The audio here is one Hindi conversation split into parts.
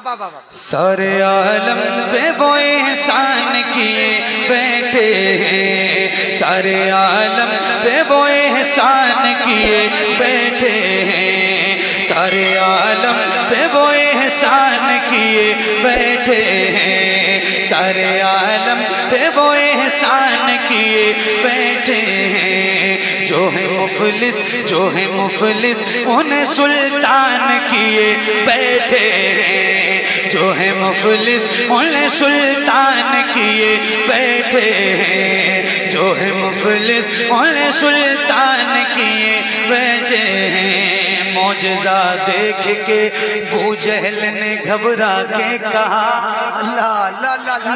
सारे आलम पे वो एहसान किए बैठे हैं, सारे आलम पे वो एहसान किए बैठे हैं, सारे आलम पे वो एहसान किए बैठे हैं, सारे आलम पे वो एहसान किए बैठे हैं। जो है मुफलिस, जो है मुफलिस उन्हें सुल्तान किए बैठे हैं, जो है मुफलिस उन्हें सुल्तान किए बैठे हैं, जो है मुफलिस उन्हें सुल्तान किए बैठे हैं। मौजज़ा देख के अबू जहल ने घबरा के कहा,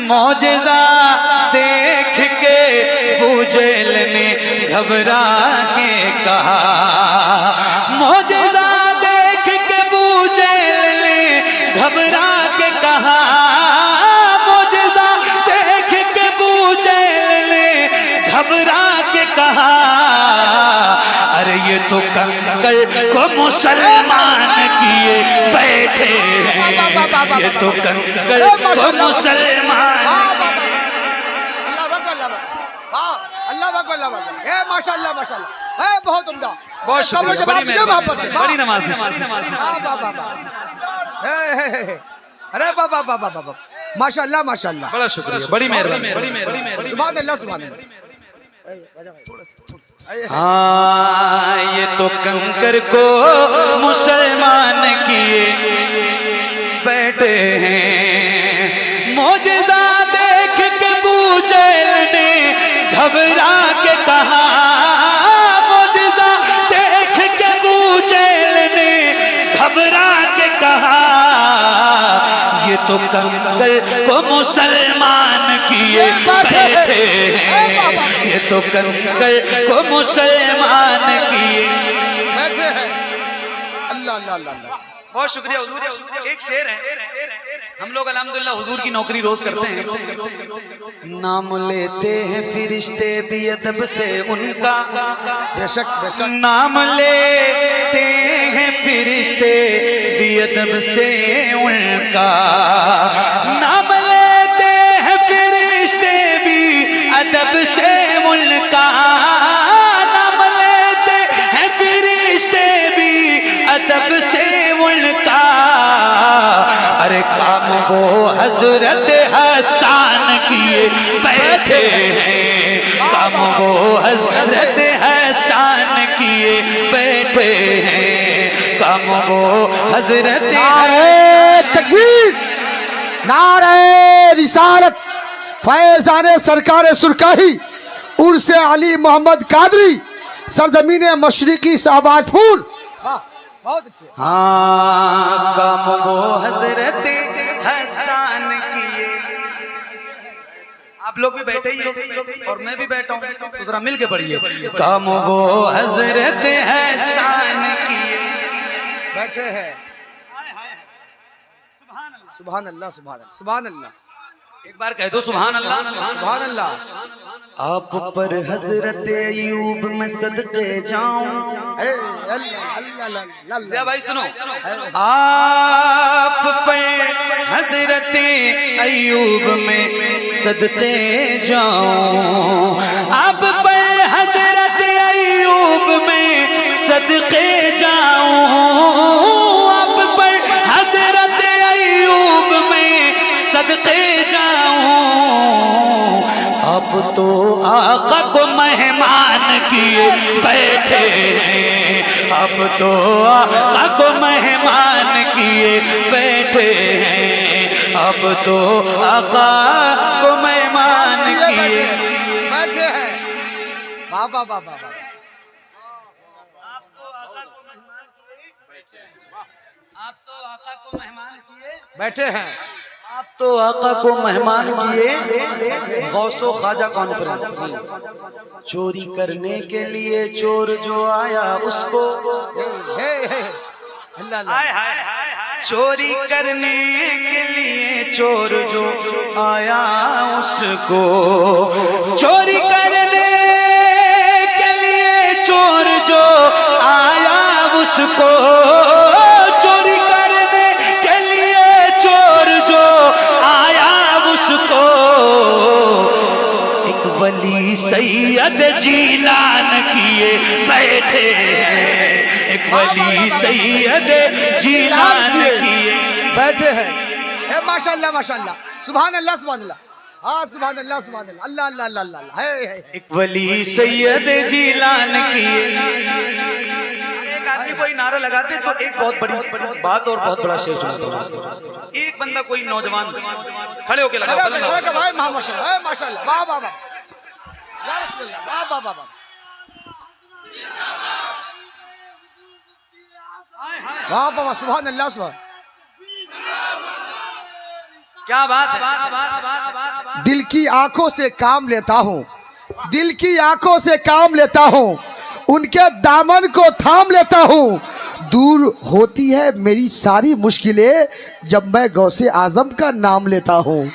मौजज़ा देख के अबू जहल ने घबरा के कहा, मौजज़ा देख के अबू जहल ने घबरा के कहा, मौजज़ा देख के अबू जहल ने घबरा के कहा, अरे ये तो कंकड़ को मुसलमान किए बैठे हैं, ये तो कंकड़ को मुसलमान। माशाल्लाह माशाल्लाह, बहुत उम्दा, बहुत शुक्रिया, बड़ी नमाज। अरे बाबा बाबा बाबा, माशाल्लाह माशाल्लाह, बड़ा शुक्रिया, बड़ी मेहरबानी। सुभान अल्लाह सुभान अल्लाह। हाँ, ये तो कंकर को मुसलमान किए बैठे हैं, मौजज़ा देख के अबू जहल ने घबरा के कहा, मौजज़ा देख के अबू जहल ने घबरा के कहा, ये तो कंकर को मुसलमान किए बैठे हैं, ये तो कंकर को मुसलमान किए बैठे हैं। अल्लाह अल्लाह अल्लाह, बहुत शुक्रिया हुजूर। एक शेर है, हम लोग अल्हम्दुलिल्लाह हुजूर की नौकरी रोज करते हैं। नाम लेते हैं फिरिश्ते भी अदब से उनका, बेशक बेशक, नाम लेते हैं फिरिश्ते भी अदब से उनका, नाम लेते हैं फिरिश्ते भी अदब से उनका, नाम लेते हैं फिरिश्ते भी अदब से उनका, अरे काम वो हजरत हसन किए बैठे हैं, काम वो हजरत हसन किए बैठे हैं, काम वो हजरत। नारे तकबीर, नारे रिसालत, फैज़ाने सरकार सुरकाही उर्से अली मोहम्मद कादरी, सरजमीन मशरिकी शाहबाजपुर। बहुत अच्छे। हाँ, काम वो हजरत हसन किए। आप लोग भी बैठे ही हो और मैं भी बैठा हूँ, तो जरा मिल के पढ़िए, काम वो हजरत हसन किए बैठे हैं। सुभान अल्लाह सुभान अल्लाह सुभान अल्लाह, एक बार कह दो सुभान अल्लाह। सुभान अल्लाह। आप पर हजरत अयूब में सदके जाऊं, अल्लाह भाई सुनो, आप पर हजरत अयूब में सदके जाऊं, आप पर हजरत अयूब में सदके जाऊं, आप पर हजरत अयूब में सदके जाऊं, आप तो आका को मेहमान किए बैठे हैं, आप तो आका को मेहमान किए बैठे हैं, आप तो आका को मेहमान किए बैठे हैं। बाबा बाबा बाबा, आप तो आका को मेहमान किए, आप तो आका को मेहमान किए बैठे हैं। आप तो आका को मेहमान किए। गौसो ख्वाजा कॉन्फ्रेंस, चोरी करने के लिए चोर जो आया उसको, चोरी करने के लिए चोर जो आया उसको, चोरी करने के लिए चोर जो आया उसको, चोरी करने के लिए चोर सैयद जीलान किए बैठे हैं। माशाल्लाह माशाल्लाह, सुभान अल्लाह सुभान अल्लाह, हाँ सुभान अल्लाह सुभान अल्लाह, अल्लाह अल्लाह अल्लाह अल्लाह है। एक वली सैयद जीलान किए। एक आदमी कोई नारा लगाते तो एक बहुत बड़ी बात और बहुत बड़ा शेर सुनाता हूं। एक बंदा कोई नौजवान खड़े होके लगा माशाल्लाह, माशाल्लाह, वाह वाह वाह, या रसूलल्लाह, वाह वाह वाह वाह, वाह वाह, सुभान अल्लाह सुभान। क्या बात है। दिल की आंखों से काम लेता हूँ, दिल की आंखों से काम लेता हूँ, उनके दामन को थाम लेता हूँ। दूर होती है मेरी सारी मुश्किलें जब मैं गौसे आजम का नाम लेता हूँ।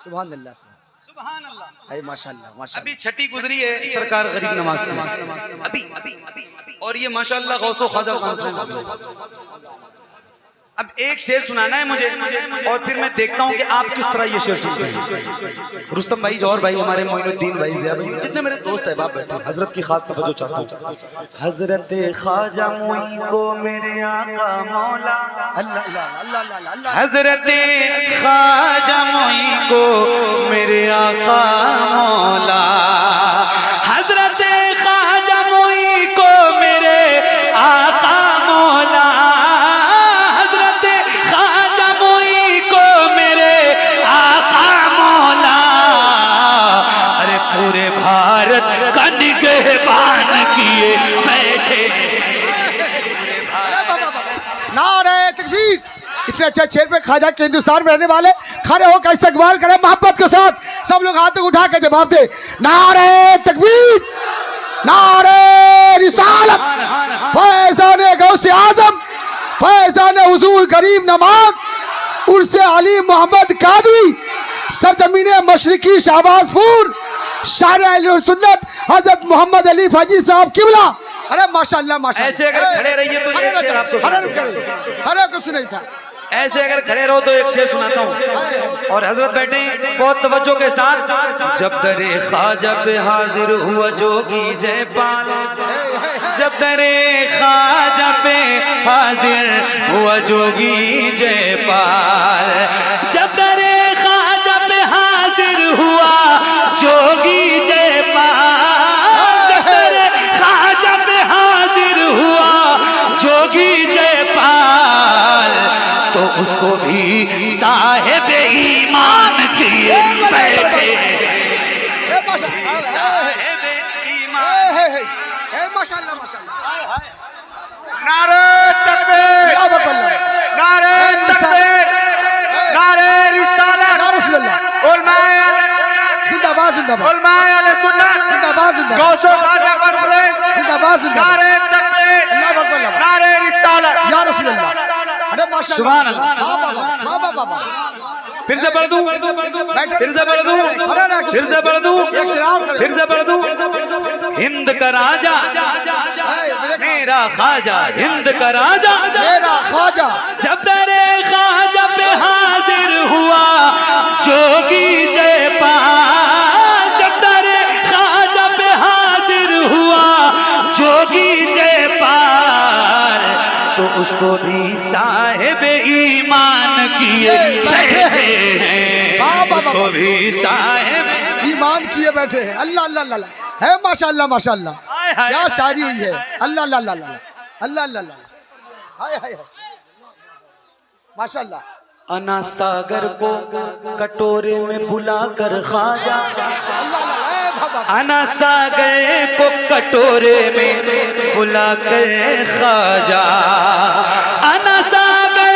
सुभान अल्लाह सुभान अल्लाह। है, माशाल्लाह माशाल्लाह। अभी छठी गुजरी है सरकार गरीब नवाज की, अभी और ये माशाल्लाह गौसो ख्वाजा कॉन्फ्रेंस में। अब एक शेर सुनाना है मुझे और फिर मैं देखता हूँ कि आप किस तरह ये शेर सुनते हैं। रुस्तम भाई, जौहर भाई, हमारे मोइनुद्दीन भाई, जिया भाई, जितने मेरे दोस्त हैं बाप बैठे, हजरत की खास तवज्जो चाहता हूँ। हजरत ख्वाजा मोई को मेरे आका मौला, अल्लाह अल्लाह अल्लाह अल्लाह अल्लाह, हजरत ख्वाजा मोई को मेरे आका मौला, हजरत ख्वाजा मोई को मेरे आका मौला, हजरत ख्वाजा मोई को मेरे आका मौला। अरे पूरे भारत का निगहबान किए बैठे। नारे तकबीर। इतने अच्छे शेर पे ख्वाजा के हिंदुस्तान में रहने वाले खड़े होकर इस्तकबाल करें मोहब्बत के साथ। सब लोग हाथ उठा के जवाब दे, नारे तकबीर, नारे रिसालत, फैज़ान गौसे आजम, फैज़ान हुजूर गरीब नवाज, उर्से अली मोहम्मद कादरी, सरजमीने मशरिकी शाहबाजपुर, शायर अहले सुन्नत हजरत मोहम्मद अली फजी साहब किबला। अरे माशाल्लाह माशाल्लाह। ऐसे अगर खड़े रहिए तो खड़े एक शेर आपको खड़े को सुनाइए साहब। ऐसे अगर खड़े रहो तो एक शेर सुनाता हूँ और हजरत बैठे बहुत तवज्जो के साथ। जब दरे ख्वाजा पे हाजिर हुआ जोगी जयपाल, जब दरे ख्वाजा पे हाजिर हुआ जोगी जयपाल, जब दरे ख्वाजा पे हाजिर हुआ जोगी जयपाल, जब दरे ख्वाजा पे हाजिर हुआ जोगी जयपाल, तो उसको भी साहिब ईमान किए बैठे। साहिब ईमान। माशाल्लाह माशाल्लाह। नारे तकबीर, नारे तकबीर, नारे रिसालत, या रसूलल्लाह, उलमाए जिंदाबाद जिंदाबाद, उलमाए अहले सुन्नत, जिंदाबाद जिंदाबाद, गौसो ख्वाजा कॉन्फ्रेंस, जिंदाबाद जिंदाबाद, नारे तकबीर, नारे रिसालत, या रसूलल्लाह। अरे माशाल्लाह, सुभान अल्लाह। वाह वाह वाह वाह वाह वाह। फिर से पढ़ दूं, फिर से पढ़ दूं, फिर से पढ़ दूं, एक शेर और फिर से पढ़ दूं। हिंद का राजा मेरा ख्वाजा, हिंद का राजा मेरा ख्वाजा, जब दरे ख्वाजा पे हाजिर हुआ जोगी जयपाल, जब दरे ख्वाजा पे हाजिर हुआ जोगी जयपाल, तो उसको भी साहिब ईमान किए बैठे हैं, उसको भी साहिब ईमान किए बैठे हैं। अल्लाह अल्लाह अल्लाह है, माशाल्लाह माशाल्लाह। क्या शायरी हुई है, अल्लाह अल्लाह अल्लाह अल्लाह अल्लाह अल्लाह, हाय हाय हाय, माशाल्लाह। अना सागर को कटोरे में बुलाकर ख्वाजा, अना सागर को कटोरे में बुलाकर ख्वाजा, अना सागर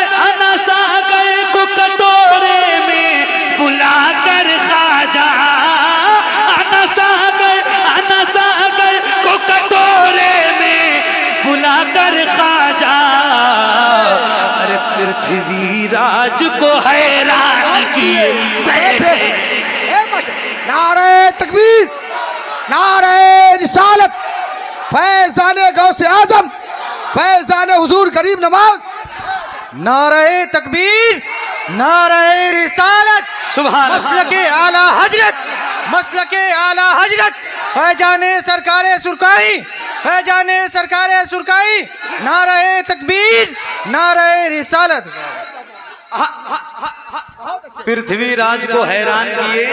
को कटोरे में बुलाकर ख्वाजा, अना सागर को कटोरे में बुलाकर ख्वाजा। अरे पृथ्वी राज को हैरान किए बैठे। नारे तकबीर, नारे रिसालत, फैज़ान गौसे आजम, फैज़ान हुजूर गरीब नवाज। नारे तकबीर, नारे रिसालत, सुभान मसलके आला हजरत, मसलके आला हजरत, फैजाने सरकारे सुरकाई, फैजाने सरकारे सुरकाई, नारे तकबीर, नारे रिसालत। पृथ्वीराज को हैरान किए।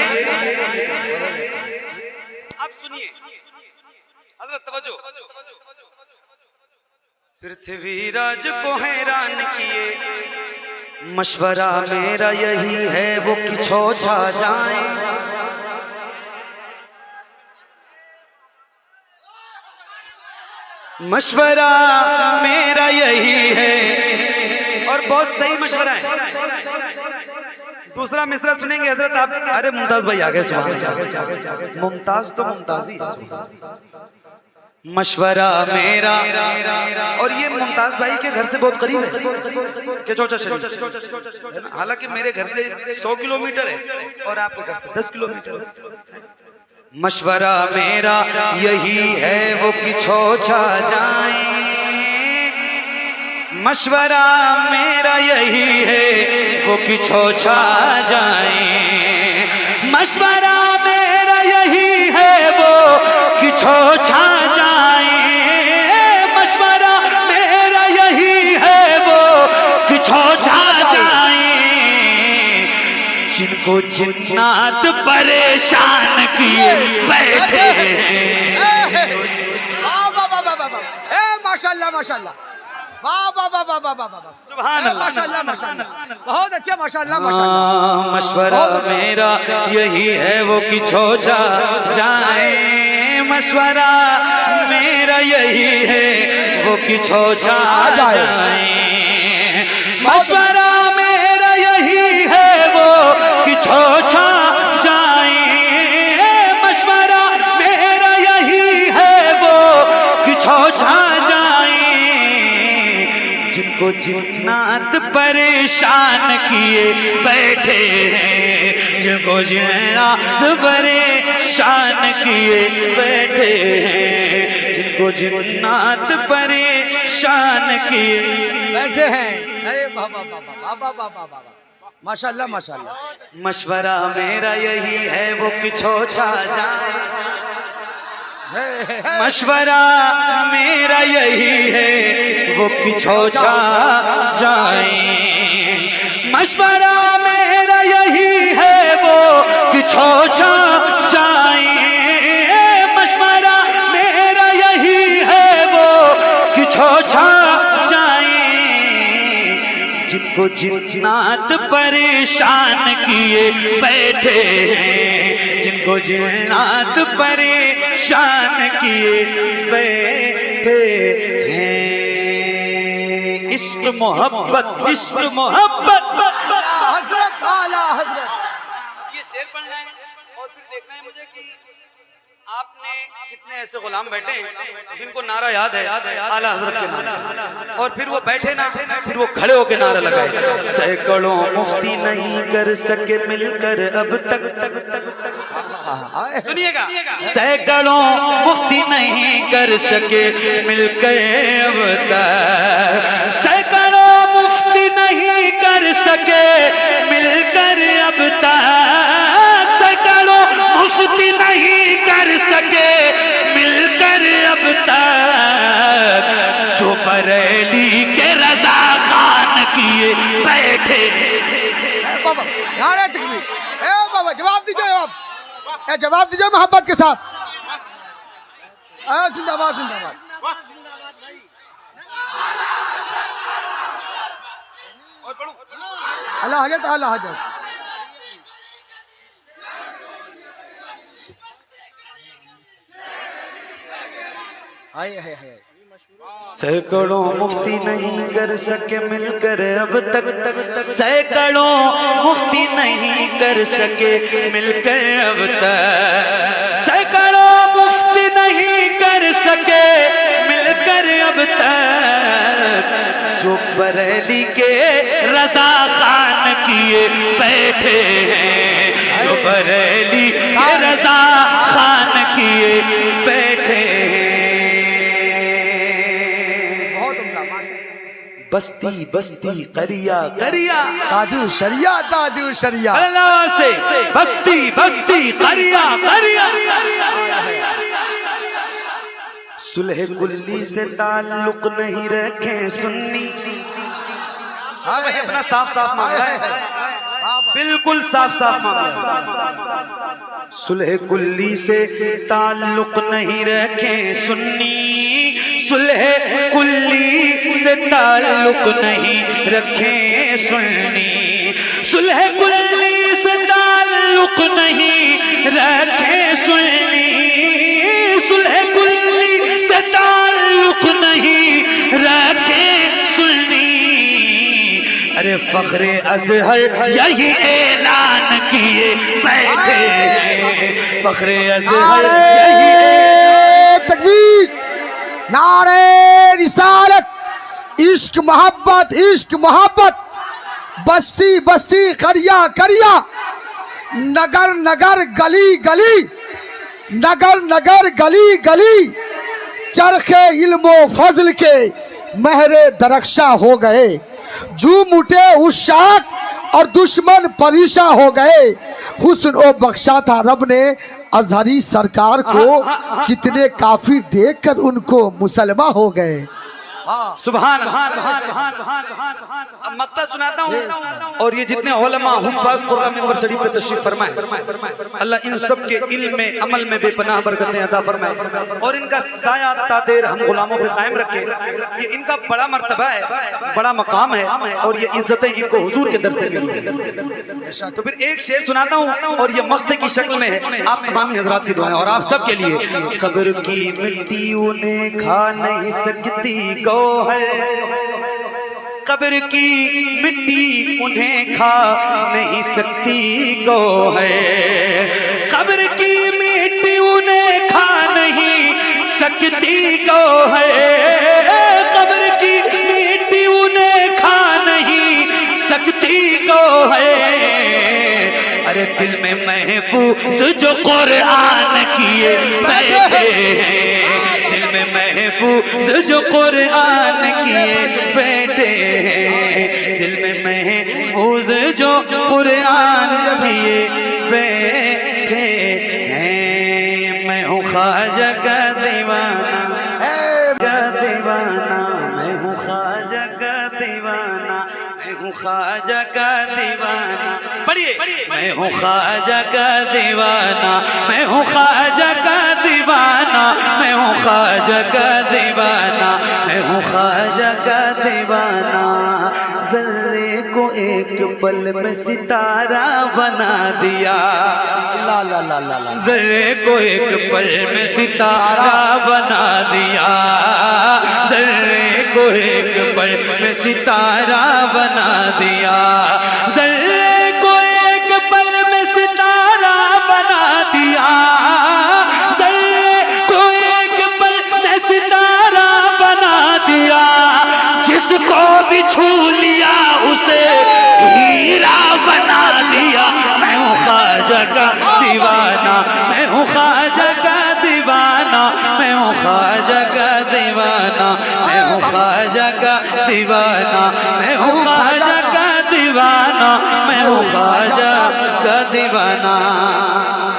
अब सुनिए हजरत, तवज्जो। पृथ्वीराज को हैरान किए, मशवरा मेरा यही है वो कि छो छा जाए। मशवरा मेरा यही है, और बहुत सही मशवरा है। दूसरा मिसरा सुनेंगे हजरत आप। अरे मुमताज भाई आ गए, सुभान। मुमताज तो मुमताज ही है। मशवरा मेरा, और ये मुमताज भाई के घर से बहुत करीब है के चौचा शरीफ। हालांकि मेरे घर से 100 किलोमीटर है और आपके घर से 10 किलोमीटर। मशवरा मेरा यही है वो कि छो छा जाए। मशवरा मेरा यही है वो कि छो छा जाए। मशवरा मेरा यही है वो कि छो छा जाए। मशवरा मेरा यही है वो कि छो छा जाए। जिनको जिन्नात परेशान किए बैठे हैं। माशाल्लाह माशाल्लाह, वाह वाह वाह वाह वाह वाह वाह, सुभान अल्लाह, माशाल्लाह माशाल्लाह, बहुत अच्छे, माशाल्लाह माशाल्लाह। मशवरा मेरा यही है वो कि छो छा जाए। मशवरा मेरा यही है वो कि छो छा जाए। मशवरा मेरा यही है वो कि छो छा जाए। मशवरा मेरा यही है वो कि छो छा जाए। जिनको जिन्नात परेशान किए बैठे हैं, जिनको जिन्नात परेशान किए बैठे हैं, जिनको जिन्नात परेशान किए बैठे हैं। अरे वाह वाह वाह वाह वाह वाह वाह वाह, माशाल्लाह माशाल्लाह। मशवरा मेरा यही है वो कि छो छा जाए। मशवरा मेरा यही है वो कि छो छा जाए। मशवरा मेरा यही है वो कि छो छा जाए। मशवरा मेरा यही है वो कि छो छा जाए। जिनको जिन्नात परेशान किए बैठे हैं, जिनको जिन्नात परेशान किए बैठे हैं। इश्क मोहब्बत, इश्क मोहब्बत। हजरत आला हजरत, ये शेर पढ़ना है और फिर देखना है मुझे कि आपने कितने ऐसे गुलाम बैठे हैं जिनको नारा याद है आला हजरत के नाम, और फिर वो बैठे ना, फिर वो खड़े होके नारा लगाए। सैकड़ों मुफ्ती नहीं कर सके मिलकर अब तक। सुनिएगा, सैकड़ों मुफ्ती नहीं कर सके मिलकर अब तक। सैकड़ों मुफ्ती नहीं कर सके मिलकर अब तक। सैकड़ों मुफ्ती नहीं कर सके मिलकर अब तक। जो बरेली के रजा खान किए बैठे। बाबा नारे तकबीर, ए बाबा जवाब दीजिए, जवाब दीजिए मोहब्बत के साथ। जिंदाबाद जिंदाबाद। अल्लाह हजरत, अल्लाह हजरत। हाय हाय हाय। सैकड़ों मुफ्ती नहीं कर सके मिलकर अब तक। सैकड़ों मुफ्ती नहीं कर सके मिलकर अब तक। सैकड़ों मुफ्ती नहीं कर सके मिलकर अब तक। जो बरेली के रजा खान किए बैठे हैं, जो बरेली के रजा खान किए बैठे हैं। बस्ती बस्ती करिया करिया, ताजू शरिया, ताजू शरिया। अल्लाह से बस्ती बस्ती करिया करिया। सुलह कुल्ली से ताल्लुक नहीं रखे सुन्नी। भाई अपना साफ साफ मामला है, बिल्कुल साफ साफ मामला है। सुलह कुल्ली से ताल्लुक नहीं रखे सुन्नी, सुलह कुल्ली से ताल्लुक नहीं रखे सुन्नी, सुलह कुल्ली से ताल्लुक नहीं रखे सुन्नी, सुलह कुल्ली से ताल्लुक नहीं रखे सुन्नी। अरे फख्रे अज़हर यही ऐलान किए बैठे हैं, फख्रे अज़हर नारे तकबीर, नारे रिसालत, इश्क मोहब्बत, इश्क मोहब्बत, बस्ती बस्ती, करिया करिया, नगर नगर, गली गली, नगर नगर, गली गली, चरखे इल्मो फजल के महरे दरख्शा हो गए, झूम उठे उशाक और दुश्मन परेशान हो गए। हुस्न ओ बख्शा था रब ने अजहरी सरकार को, कितने काफिर देखकर उनको मुसलमान हो गए। सुभान अब मक्ता सुनाता हूँ, और ये जितने उलमा हुफ़ाज़ कुरान मिंबर शरीफ पे तशरीफ फरमाए, अल्लाह इन सब के इल्म में अमल में बेपनाह बरकतें अता फरमाए, और इनका साया तादेर हम गुलामों पे कायम रखे। ये इनका बड़ा मर्तबा है, बड़ा मकाम है, और ये इज्जतें इनको हुजूर के दर से मिली है। तो फिर एक शेर सुनाता हूँ, और ये मक्ते की शक्ल में है, आप तमाम हज़रात की दुआएं और आप सब के लिए। कब्र की मिट्टी उन्हें खा नहीं सकती गो है, कब्र की मिट्टी उन्हें खा नहीं सकती गो है, कब्र की मिट्टी उन्हें खा नहीं सकती गो है, कब्र की मिट्टी उन्हें खा नहीं सकती गो है। अरे दिल में महफूज जो कुरान किए बैठे हैं, दिल में महफूज जो कुरान किए बैठे हैं, दिल में महफूज जो कुरान किए बैठे हैं। मैं हूँ ख्वाजा का दीवाना, का दीवाना, मैं हूँ ख्वाजा का दीवाना, मैं हूँ ख्वाजा का दीवाना। पढ़िए, मैं हूँ ख्वाजा का दीवाना, मैं हूँ ख्वाजा का दीवाना, मैं हूँ ख्वाजा का दीवाना, मैं हूँ ख्वाजा का दीवाना। ज़र्रे को एक पल में सितारा बना दिया, ला ला ला ला ला, ज़र्रे को एक पल में सितारा बना दिया, ज़र्रे को एक पल में सितारा बना दिया, ज़र्रे को एक पल में सितारा बना दिया, ज़र्रे को एक पल में सितारा बना दिया। जिसको भी छू लिया उसे हीरा बना लिया। मैं हूँ ख्वाजा का दीवाना, मैं हूँ ख्वाजा का दीवाना, मैं हूँ ख्वाजा का दीवाना, मैं हूँ ख्वाजा का दीवाना, मैं हूँ ख्वाजा का दीवाना, मैं हूँ ख्वाजा का दीवाना।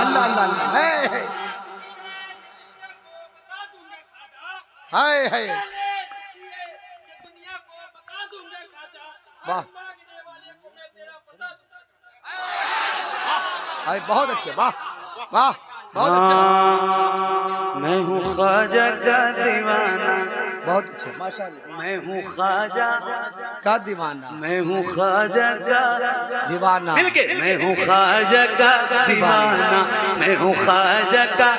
अल्लाह अल्लाह अल्लाह, हाय हाय, वाह हाय, बहुत अच्छे, वाह वाह, बहुत अच्छे, मैं हूँ ख्वाजा का दीवाना, बहुत अच्छे, माशाअल्लाह। मैं हूँ ख्वाजा का दीवाना, मैं हूँ ख्वाजा का दीवाना, मिलके, मैं हूँ ख्वाजा का दीवाना, मैं हूँ ख्वाजा का,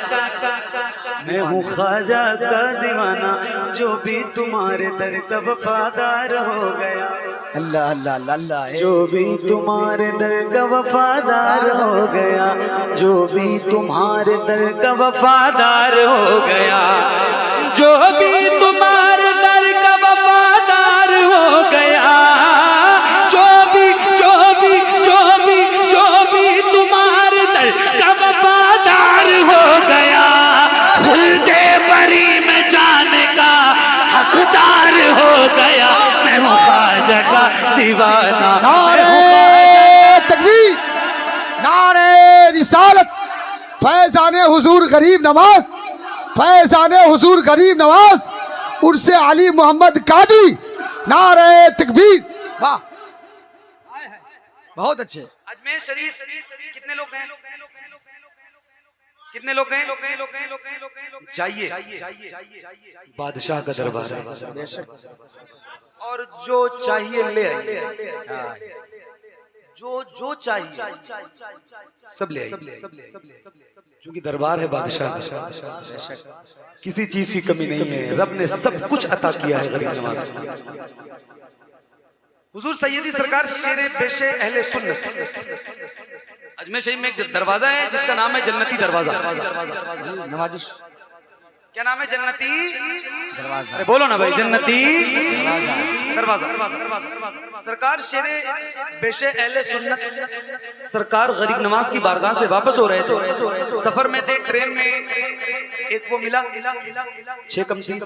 मैं हूँ ख्वाजा का दीवाना। जो भी तुम्हारे दर का वफादार हो गया, अल्लाह अल्लाह अल्लाह अल्लाह, जो भी तुम्हारे दर का वफादार हो गया, जो भी तुम्हारे दर का वफादार हो गया, जो भी तुम्हारे दर का वफादार हो गया, जो भी जो भी जो भी जो भी तुम्हारे दर का वफादार हो गया, खुलते बरी में जाने का हकदार हो गया। मैं हूँ ख्वाजा का दीवाना, नारे तकबीर, नारे रिसालत, फैज़ाने हुजूर गरीब नवाज, फैजान हुजूर गरीब नवाज उर्से अली मोहम्मद कादी। नारे तकबीर। वाह, बहुत अच्छे। अजमेर शरीफ कितने लोग गए? कितने लोग गए? जाइए, बादशाह का दरबार है, बेशक। और जो चाहिए ले आइए, जो चाहिए सब ले आइए, क्योंकि दरबार है बादशाह का। किसी चीज की कमी नहीं है, रब ने सब कुछ अता किया है गरीब नवाज को। हुजूर सैयदी सरकार शेरे पेशे अहले सुन्नत। अजमेर शरीफ में एक दरवाजा है जिसका नाम है जन्नती दरवाजा। नवाजिश। क्या नाम है? जन्नती दरवाजा। अरे बोलो ना भाई, जन्नती दरवाजा। दरवाजा। सरकार शेरे पेशे अहले सुन्नत सरकार गरीब नवाज की बारगाह से वापस हो रहे थे। सफर में थे, ट्रेन में एक वो मिला 6 कम 30